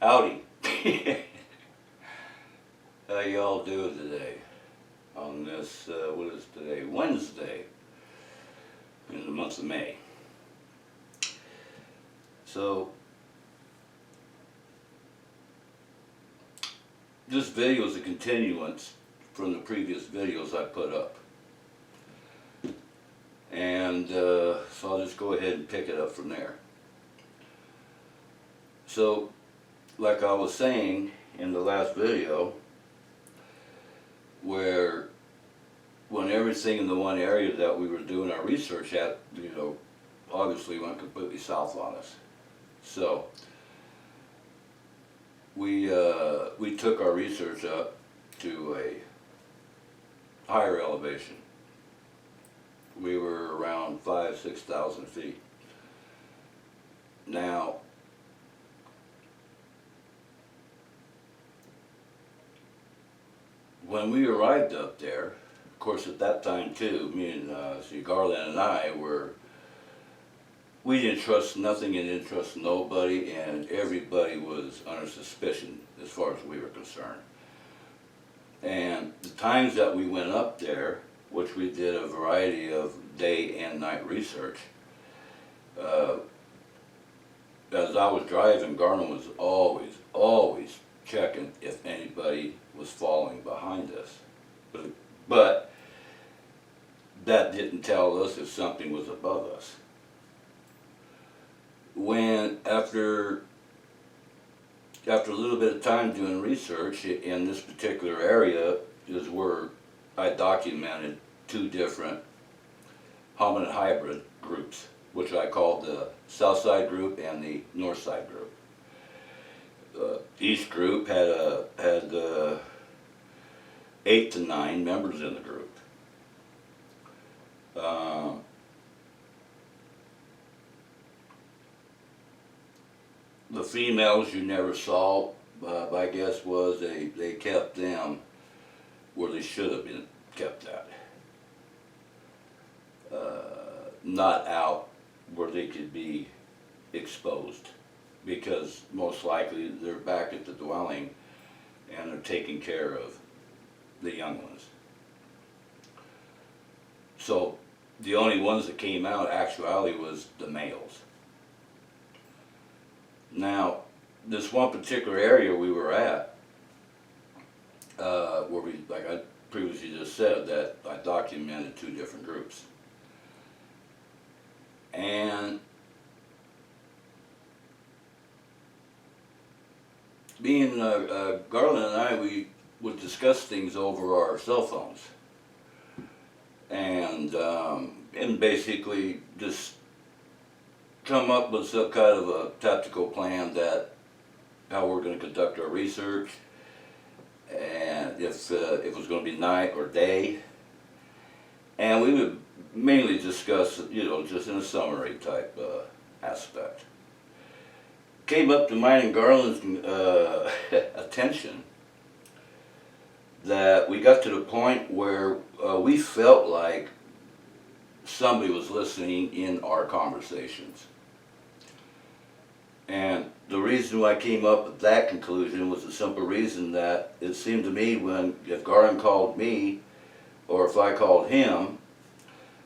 Howdy. How y'all doing today on this, what is today? Wednesday in the month of May. So, this video is a continuance from the previous videos I put up. And so I'll just go ahead and pick it up from there. So, like I was saying in the last video, where when everything in the one area that we were doing our research at, obviously went completely south on us. So we took our research up to a higher elevation. We were around 5,000–6,000 feet. Now, when we arrived up there, of course at that time too, me and Garland and I we didn't trust nothing and didn't trust nobody, and everybody was under suspicion as far as we were concerned. And the times that we went up there, which we did a variety of day and night research, as I was driving, Garland was always checking if anybody was following behind us. But that didn't tell us if something was above us. When after a little bit of time doing research in this particular area is where I documented two different hominid hybrid groups, which I called the South Side group and the North Side group. Each group had 8 to 9 members in the group. The females you never saw, my guess was they kept them where they should have been kept at. Not out where they could be exposed, because most likely they're back at the dwelling and they're taking care of the young ones. So the only ones that came out actually was the males. Now, this one particular area we were at, where we, like I previously just said, that I documented two different groups. And being Garland and I, we would discuss things over our cell phones, and basically just come up with some kind of a tactical plan that how we're going to conduct our research, and if it was going to be night or day, and we would mainly discuss, just in a summary type aspect. Came up to mine and Garland's attention that we got to the point where we felt like somebody was listening in our conversations. And the reason why I came up with that conclusion was the simple reason that it seemed to me if Garland called me, or if I called him,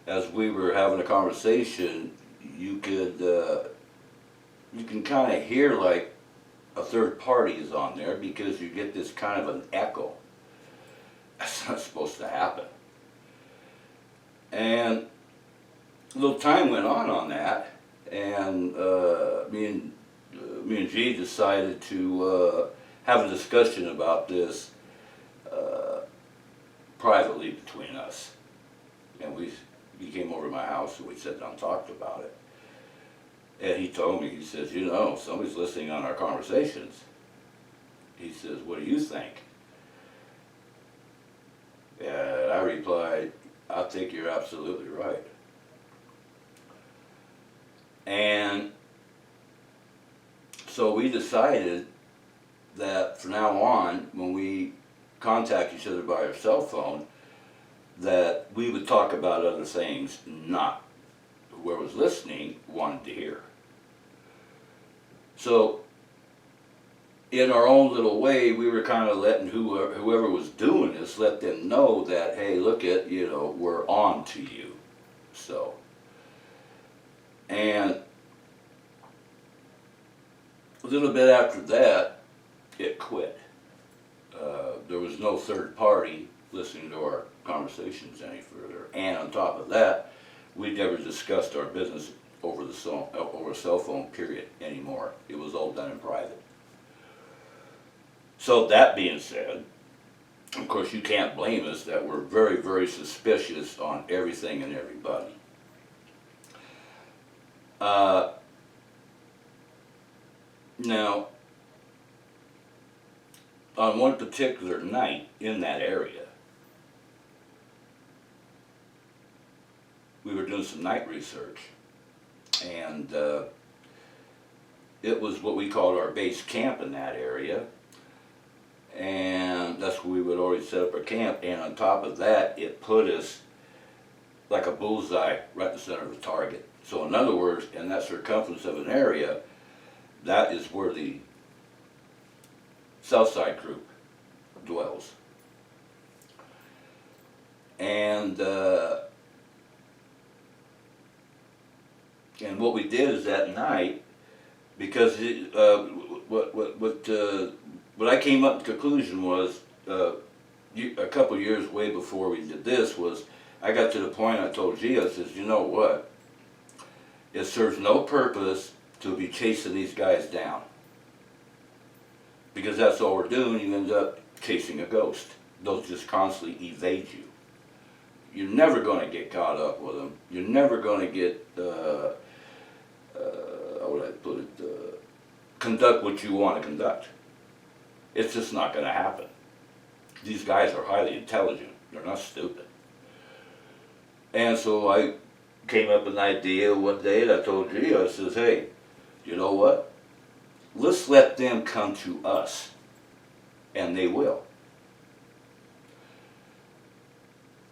as we were having a conversation, you can kind of hear like a third party is on there, because you get this kind of an echo. That's not supposed to happen. And a little time went on that, and me and G decided to have a discussion about this privately between us. And he came over to my house and we sat down and talked about it. And he told me, he says, somebody's listening on our conversations. He says, what do you think? And I replied, I think you're absolutely right. And so we decided that from now on, when we contact each other by our cell phone, that we would talk about other things, not whoever was listening wanted to hear. So in our own little way, we were kind of letting whoever was doing this, let them know that, hey, look at, we're on to you. So, and a little bit after that, it quit. There was no third party listening to our conversations any further. And on top of that, we never discussed our business over over cell phone period anymore. It was all done in private. So that being said, of course you can't blame us that we're very, very suspicious on everything and everybody. Now, on one particular night in that area, we were doing some night research, and it was what we called our base camp in that area, and that's where we would always set up our camp. And on top of that, it put us like a bullseye right in the center of the target. So in other words, in that circumference of an area, that is where the Southside group dwells. And what we did is that night, because what I came up to the conclusion was, a couple years way before we did this, was I got to the point I told G, I says, you know what, it serves no purpose to be chasing these guys down. Because that's all we're doing, you end up chasing a ghost. They'll just constantly evade you. You're never going to get caught up with them. You're never going to get, how would I put it, conduct what you want to conduct. It's just not going to happen. These guys are highly intelligent. They're not stupid. And so I came up with an idea one day, and I told G, I says, hey, you know what? Let's let them come to us, and they will.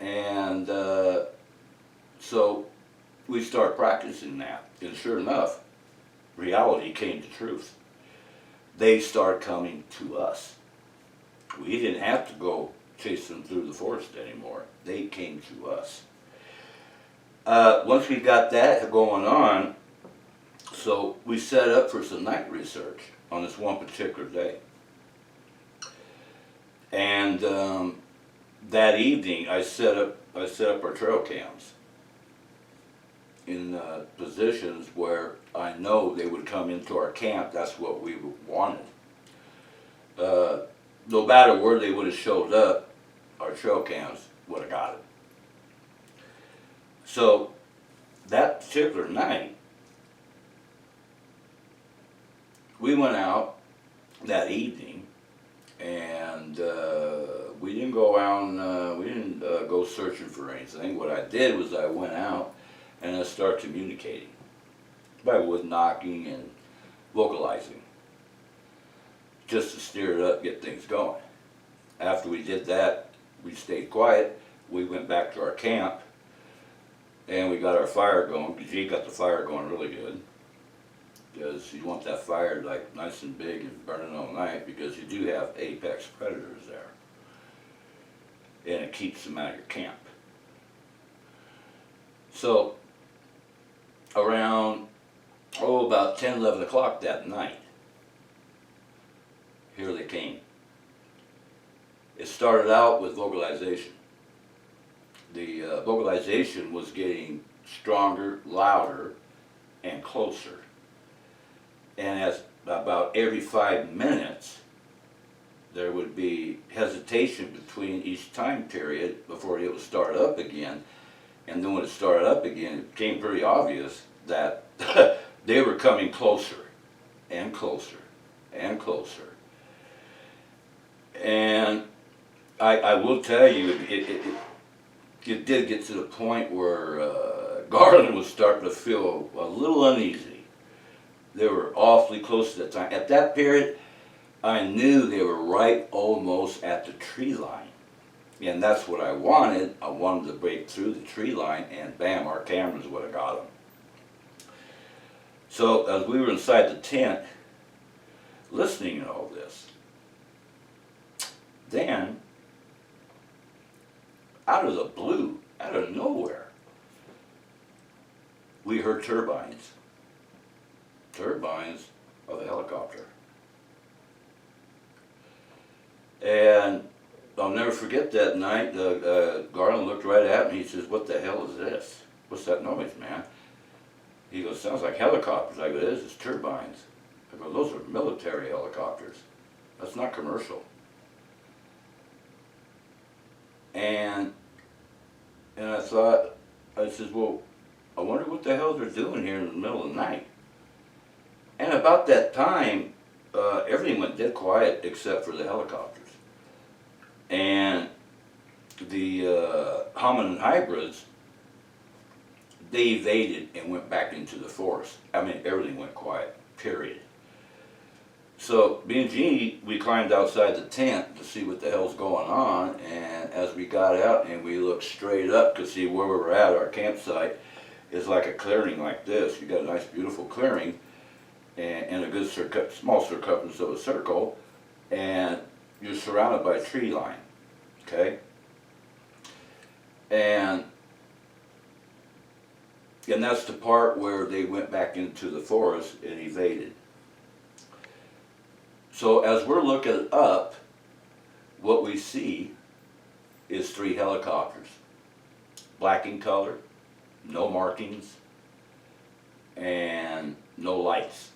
And so we start practicing that, and sure enough, reality came to truth. They start coming to us. We didn't have to go chase them through the forest anymore. They came to us. Once we got that going on, so we set up for some night research on this one particular day. And that evening, I set up our trail cams in positions where I know they would come into our camp. That's what we wanted. No matter where they would have showed up, our trail cams would have got it. So that particular night, we went out that evening, and we didn't go out. We didn't go searching for anything. What I did was I went out and I started communicating by wood knocking and vocalizing, just to stir it up, get things going. After we did that, we stayed quiet. We went back to our camp, and we got our fire going. G got the fire going really good, because you want that fire like nice and big and burning all night, because you do have apex predators there, and it keeps them out of your camp. So around about 10, 11 o'clock that night, here they came. It started out with vocalization. The vocalization was getting stronger, louder, and closer. And as about every 5 minutes, there would be hesitation between each time period before it would start up again. And then when it started up again, it became pretty obvious that they were coming closer and closer and closer. And I will tell you, it did get to the point where Garland was starting to feel a little uneasy. They were awfully close to that time. At that period, I knew they were right almost at the tree line. And that's what I wanted. I wanted to break through the tree line, and bam, our cameras would have got them. So as we were inside the tent, listening to all this. Then, out of the blue, out of nowhere, we heard turbines of a helicopter. And I'll never forget that night, Garland looked right at me, he says, "What the hell is this? What's that noise, man?" He goes, "Sounds like helicopters." I go, "It is, it's turbines." I go, "Those are military helicopters. That's not commercial." And I thought, I said, "Well, I wonder what the hell they're doing here in the middle of the night." And about that time, everything went dead quiet except for the helicopters. And the hominin hybrids, they evaded and went back into the forest. I mean, everything went quiet, period. So me and Jeannie, we climbed outside the tent to see what the hell's going on, and as we got out and we looked straight up to see where we were at, our campsite is like a clearing like this. You got a nice beautiful clearing and a good small circumference of a circle, and you're surrounded by a tree line, okay? And that's the part where they went back into the forest and evaded. So as we're looking up, what we see is 3 helicopters, black in color, no markings, and no lights.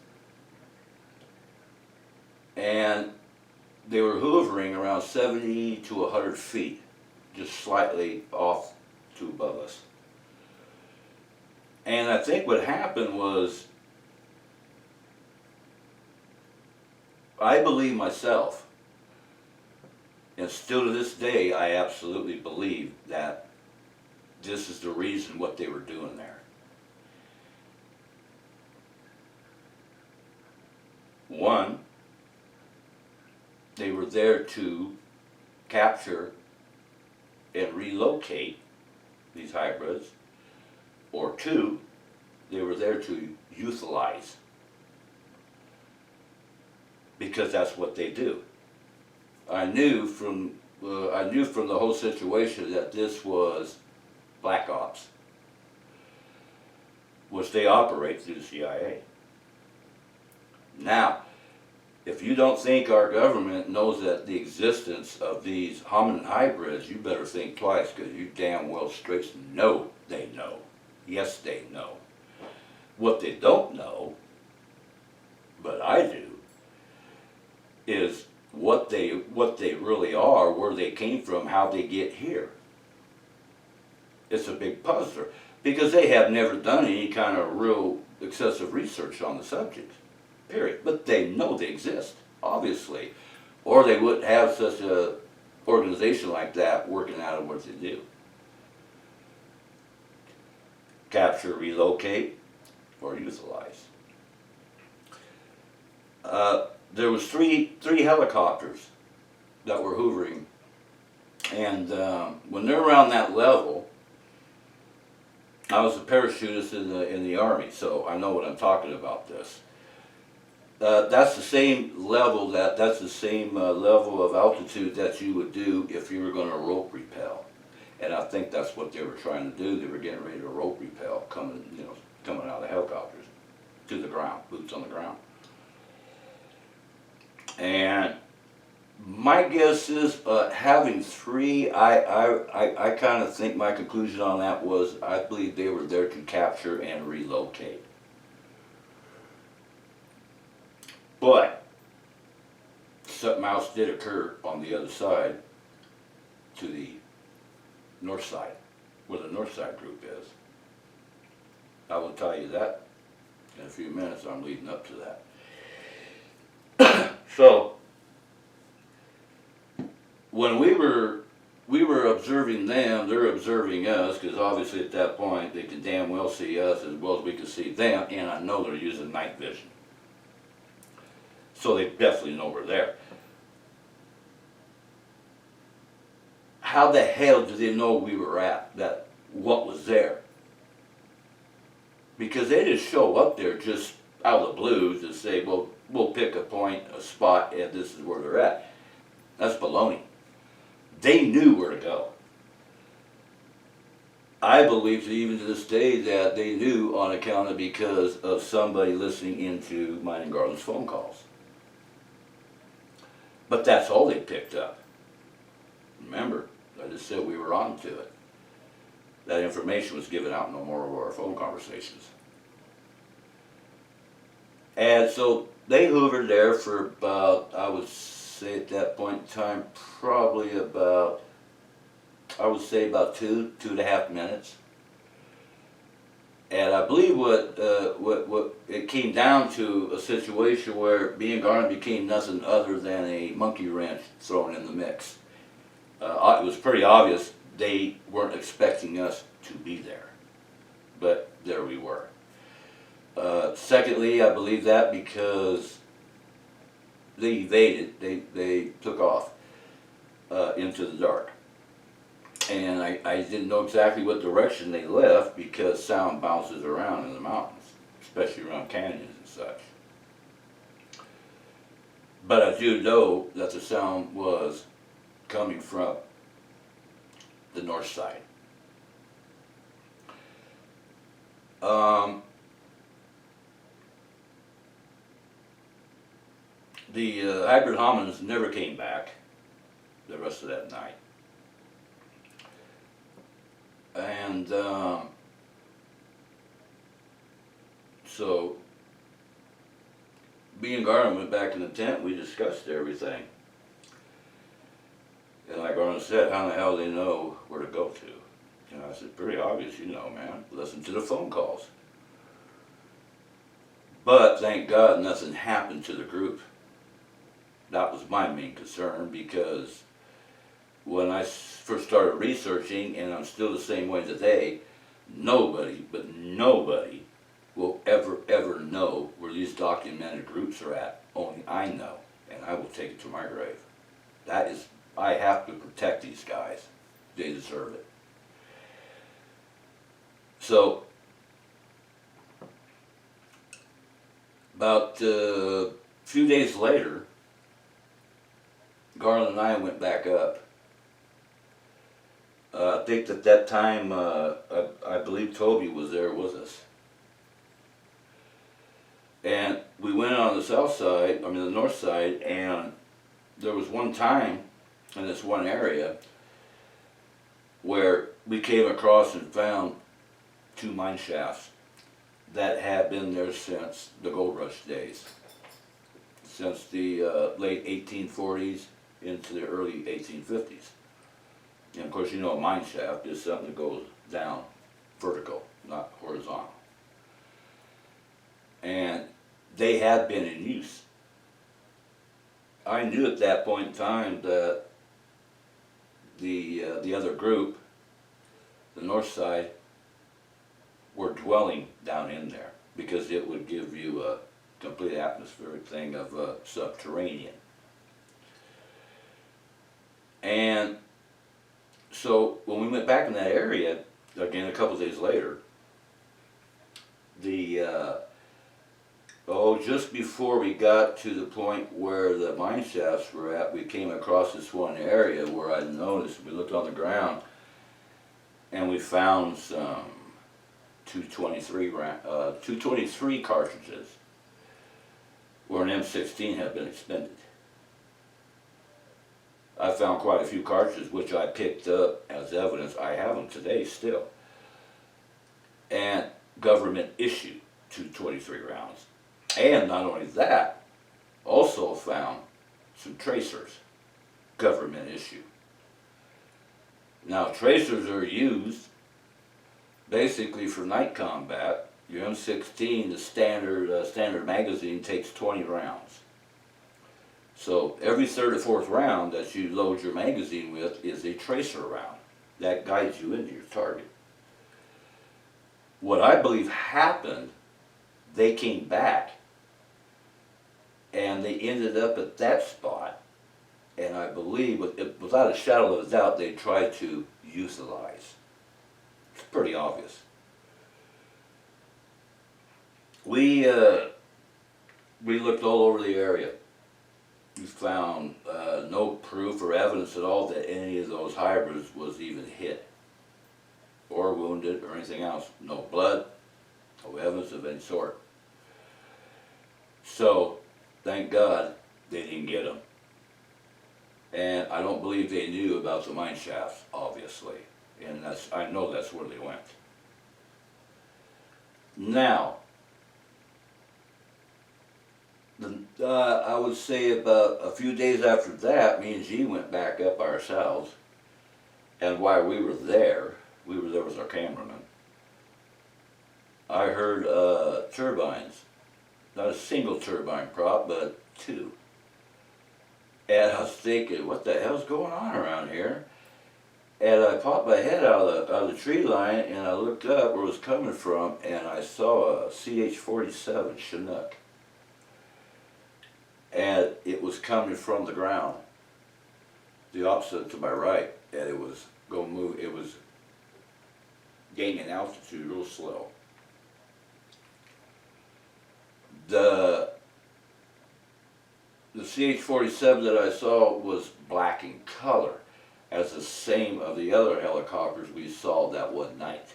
And they were hovering around 70 to 100 feet, just slightly off to above us. And I think what happened was, I believe myself, and still to this day, I absolutely believe that this is the reason what they were doing there. One, they were there to capture and relocate these hybrids, or 2, they were there to euthanize, because that's what they do. I knew from the whole situation that this was Black Ops, which they operate through the CIA. Now, if you don't think our government knows that the existence of these hominin hybrids, you better think twice, because you damn well straight know they know. Yes, they know. What they don't know, but I do, is what they really are, where they came from, how they get here. It's a big puzzler, because they have never done any kind of real excessive research on the subject, period. But they know they exist, obviously, or they wouldn't have such a organization like that working out of what they do. Capture, relocate, or euthanize. There was three helicopters that were hovering, and when they're around that level, I was a parachutist in the Army, so I know what I'm talking about this. That's the same level that's the same level of altitude that you would do if you were going to rope rappel, and I think that's what they were trying to do. They were getting ready to rope rappel, coming out of the helicopters to the ground, boots on the ground. And my guess is having 3, I kind of think my conclusion on that was, I believe they were there to capture and relocate. But something else did occur on the other side, to the north side, where the north side group is. I will tell you that in a few minutes. I'm leading up to that. So, when we were observing them, they're observing us, because obviously at that point they could damn well see us as well as we could see them, and I know they're using night vision. So they definitely know we're there. How the hell did they know we were what was there? Because they didn't show up there just out of the blue to say, well, we'll pick a point, a spot, and this is where they're at. That's baloney. They knew where to go. I believe that even to this day that they knew on account of because of somebody listening into mine and Garland's phone calls. But that's all they picked up. Remember, I just said we were on to it. That information was given out in no more of our phone conversations. And so they hoovered there for about, I would say at that point in time, probably about, I would say about 2.5 minutes. And I believe what it came down to a situation where me and Garland became nothing other than a monkey wrench thrown in the mix. It was pretty obvious they weren't expecting us to be there, but there we were. Secondly, I believe that because they evaded, they took off into the dark. And I didn't know exactly what direction they left because sound bounces around in the mountains, especially around canyons and such. But I do know that the sound was coming from the north side. The hybrid hominids never came back the rest of that night. And so me and Garland went back in the tent, we discussed everything. And like Garland said, how in the hell do they know where to go to? And I said, pretty obvious, you know, man. Listen to the phone calls. But thank God nothing happened to the group. That was my main concern because when I first started researching, and I'm still the same way today, nobody, but nobody, will ever know where these documented groups are at. Only I know, and I will take it to my grave. That is, I have to protect these guys. They deserve it. So, about a few days later, Garland and I went back up. I think at that time, I believe Toby was there with us. And we went on the south side, I mean the north side, and there was one time in this one area where we came across and found 2 mine shafts that had been there since the gold rush days. Since the late 1840s into the early 1850s. And of course, you know, a mine shaft is something that goes down vertical, not horizontal. And they had been in use. I knew at that point in time that the other group, the north side, were dwelling down in there because it would give you a complete atmospheric thing of subterranean. And so when we went back in that area, again a couple days later, just before we got to the point where the mine shafts were at, we came across this one area where I noticed, we looked on the ground, and we found some 223 cartridges where an M16 had been expended. I found quite a few cartridges which I picked up as evidence. I have them today still. And government issued 223 rounds. And not only that, also found some tracers, government issue. Now tracers are used basically for night combat. Your M16, the standard magazine, takes 20 rounds. So every third or fourth round that you load your magazine with is a tracer round that guides you into your target. What I believe happened, they came back and they ended up at that spot, and I believe, without a shadow of a doubt, they tried to utilize. It's pretty obvious. We We looked all over the area. We found no proof or evidence at all that any of those hybrids was even hit or wounded or anything else. No blood, no evidence of any sort. So, thank God they didn't get them. And I don't believe they knew about the mine shafts, obviously. And I know that's where they went. Now, I would say about a few days after that, me and G went back up ourselves. And while we were there with our cameraman. I heard turbines. Not a single turbine prop, but two. And I was thinking, what the hell's going on around here? And I popped my head out of the tree line, and I looked up where it was coming from, and I saw a CH-47 Chinook. And it was coming from the ground, the opposite to my right, and it was going to move. It was gaining altitude real slow. The CH-47 that I saw was black in color, as the same of the other helicopters we saw that one night.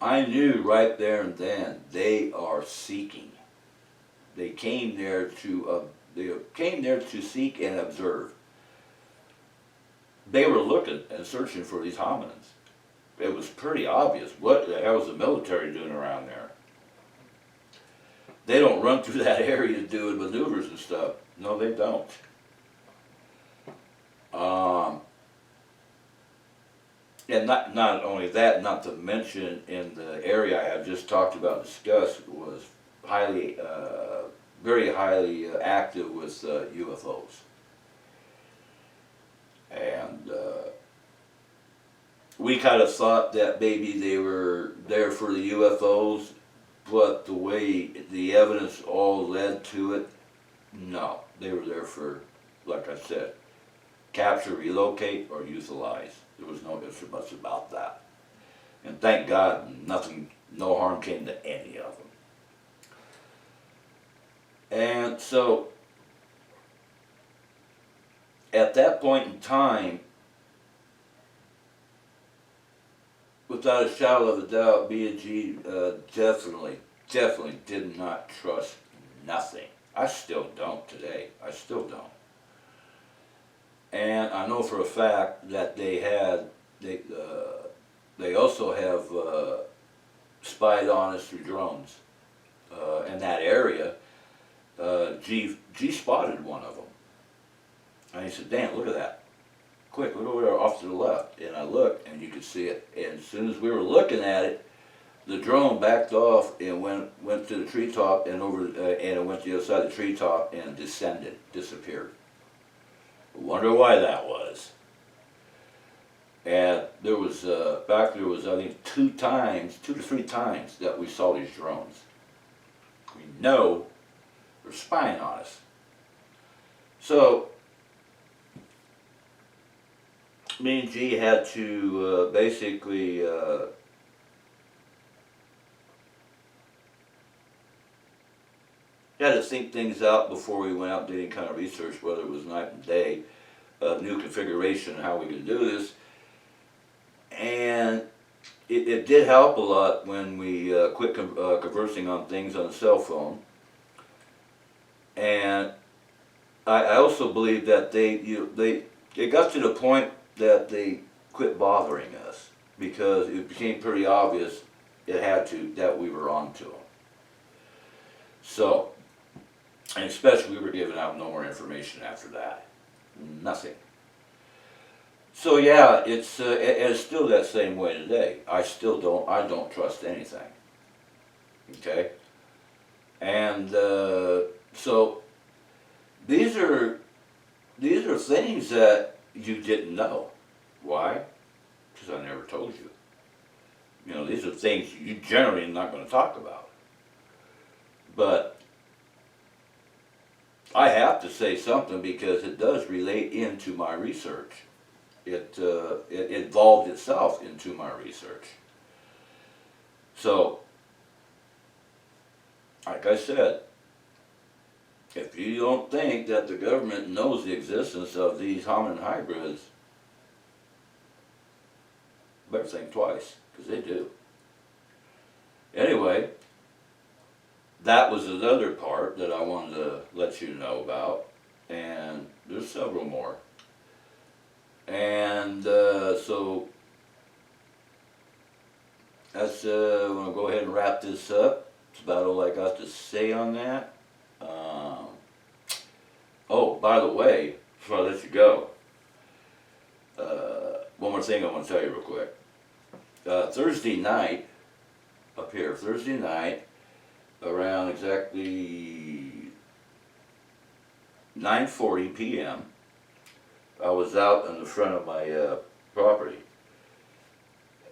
I knew right there and then they are seeking. They came there to seek and observe. They were looking and searching for these hominins. It was pretty obvious. What the hell was the military doing around there? They don't run through that area doing maneuvers and stuff. No, they don't. And not only that, not to mention in the area I have just talked about and discussed was highly, very highly active with UFOs. And we kind of thought that maybe they were there for the UFOs, but the way the evidence all led to it, no. They were there for, like I said, capture, relocate, or euthanize. There was no ifs or buts about that. And thank God no harm came to any of them. And so, at that point in time, without a shadow of a doubt, B&G definitely did not trust nothing. I still don't today. I still don't. And I know for a fact that they also have spied on us through drones in that area. G spotted one of them, and he said, "Dan, look at that! Quick, look over there off to the left." And I looked, and you could see it. And as soon as we were looking at it, the drone backed off and went to the treetop and over, and it went to the other side of the treetop and disappeared. I wonder why that was. And there was I think 2 to 3 times that we saw these drones. We know they're spying on us. So me and G had to basically had to think things out before we went out and did any kind of research, whether it was night and day, new configuration, how we could do this. And it did help a lot when we quit conversing on things on the cell phone. And I also believe that it got to the point that they quit bothering us because it became pretty obvious that we were on to them. So, and especially we were giving out no more information after that. Nothing. So yeah, it's still that same way today. I don't trust anything. Okay? And so these are things that you didn't know. Why? Because I never told you. You know, these are things you generally are not going to talk about. But I have to say something because it does relate into my research. It involved itself into my research. So like I said, if you don't think that the government knows the existence of these hominin hybrids, better think twice, because they do. Anyway, that was another part that I wanted to let you know about, and there's several more. And so that's, I'm going to go ahead and wrap this up. That's about all I got to say on that. Oh, by the way, before I let you go, one more thing I want to tell you real quick. Thursday night, up here, Thursday night, around exactly 9:40 p.m., I was out in the front of my property.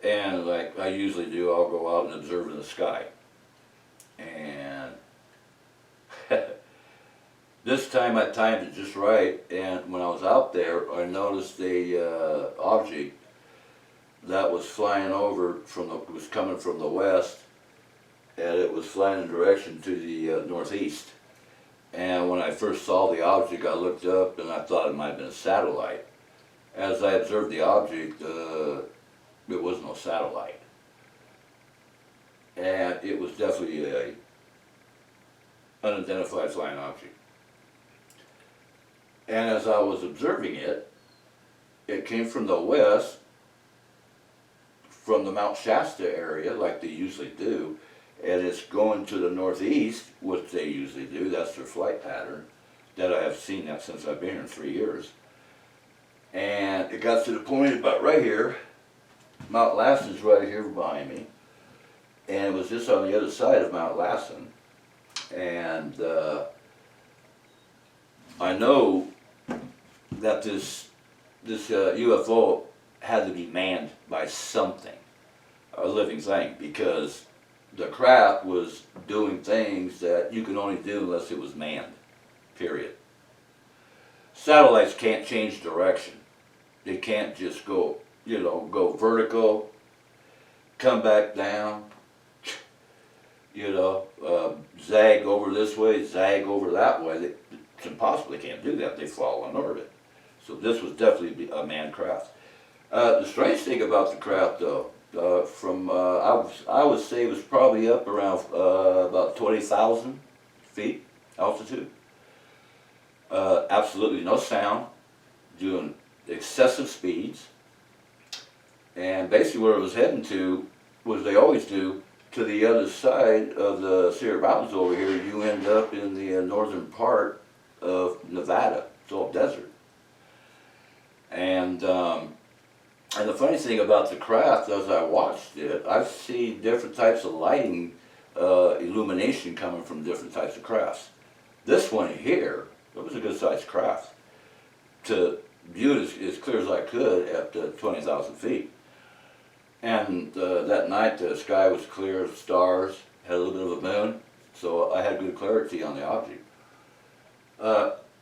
And like I usually do, I'll go out and observe in the sky. And this time I timed it just right, and when I was out there, I noticed a object that was flying over was coming from the west, and it was flying in direction to the northeast. And when I first saw the object, I looked up and I thought it might have been a satellite. As I observed the object, it was no satellite. And it was definitely a unidentified flying object. And as I was observing it, it came from the west, from the Mount Shasta area, like they usually do, and it's going to the northeast, which they usually do. That's their flight pattern. That I have seen that since I've been here in 3 years. And it got to the point about right here. Mount Lassen's right here behind me, and it was just on the other side of Mount Lassen. And I know that this UFO had to be manned by something, a living thing, because the craft was doing things that you can only do unless it was manned, period. Satellites can't change direction. They can't just go, go vertical, come back down, zag over this way, zag over that way. They possibly can't do that. They fall in orbit. So this was definitely a manned craft. The strange thing about the craft, though, I would say it was probably up around about 20,000 feet altitude. Absolutely no sound, doing excessive speeds. And basically where it was heading to was, they always do, to the other side of the Sierra Mountains over here. You end up in the northern part of Nevada. It's all desert. And the funny thing about the craft, as I watched it, I've seen different types of lighting, illumination coming from different types of crafts. This one here, it was a good sized craft. To view it as clear as I could at 20,000 feet. And that night the sky was clear of stars, had a little bit of a moon, so I had good clarity on the object.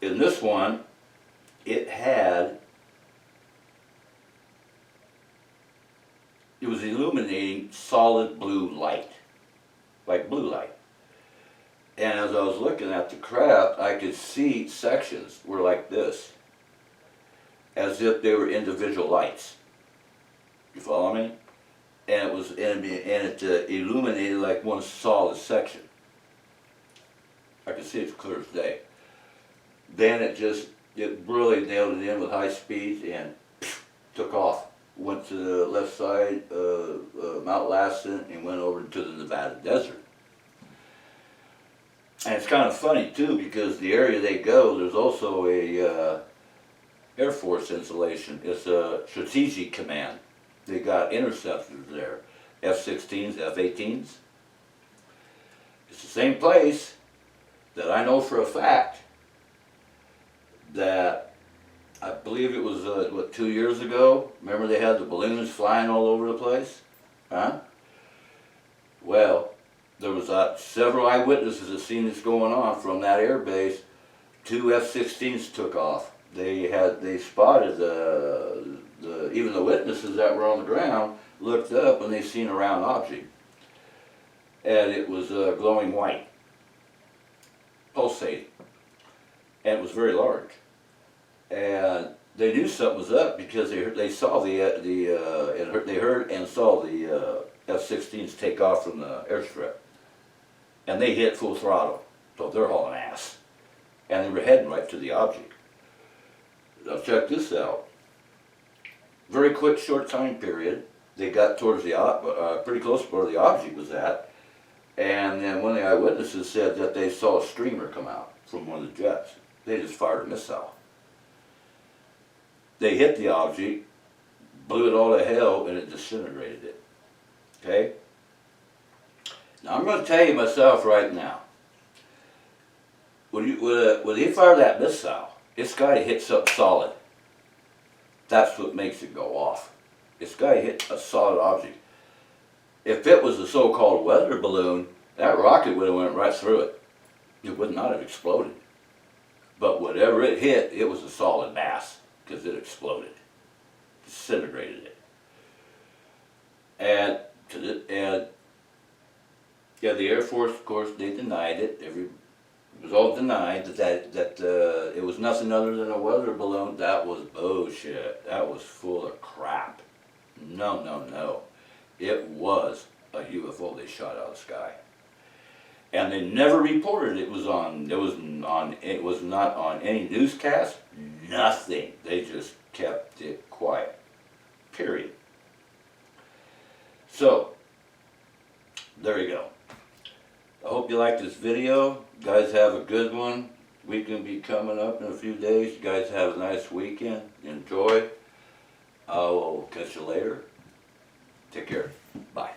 In this one, it was illuminating solid blue light, like blue light. And as I was looking at the craft, I could see sections were like this, as if they were individual lights. You follow me? And it illuminated like one solid section. I could see it clear as day. Then it really nailed it in with high speed and took off. Went to the left side of Mount Lassen and went over to the Nevada desert. And it's kind of funny too, because the area they go, there's also a Air Force installation. It's a strategic command. They got interceptors there, F-16s, F-18s. It's the same place that I know for a fact that I believe it was, 2 years ago? Remember they had the balloons flying all over the place? Huh? Well, there was several eyewitnesses that seen this going on from that air base. 2 F-16s took off. They spotted even the witnesses that were on the ground looked up and they seen a round object. And it was glowing white. and it was very large. And they knew something was up because they saw they heard and saw the F-16s take off from the airstrip, and they hit full throttle, so they're hauling ass, and they were heading right to the object. Now check this out. Very quick, short time period, they got towards the pretty close to where the object was at, and then one of the eyewitnesses said that they saw a streamer come out from one of the jets. They just fired a missile. They hit the object, blew it all to hell, and it disintegrated it. Okay? Now I'm going to tell you myself right now, when he fired that missile, it's got to hit something solid. That's what makes it go off. It's got to hit a solid object. If it was a so-called weather balloon, that rocket would have went right through it. It would not have exploded. But whatever it hit, it was a solid mass because it exploded, disintegrated it. And yeah, the Air Force, of course, they denied it. It was all denied that it was nothing other than a weather balloon. That was bullshit. That was full of crap. No, no, no. It was a UFO they shot out of the sky. And they never reported it was not on any newscast, nothing. They just kept it quiet. Period. So, there you go. I hope you liked this video. You guys have a good one. Weekend will be coming up in a few days. You guys have a nice weekend. Enjoy. I will catch you later. Take care. Bye.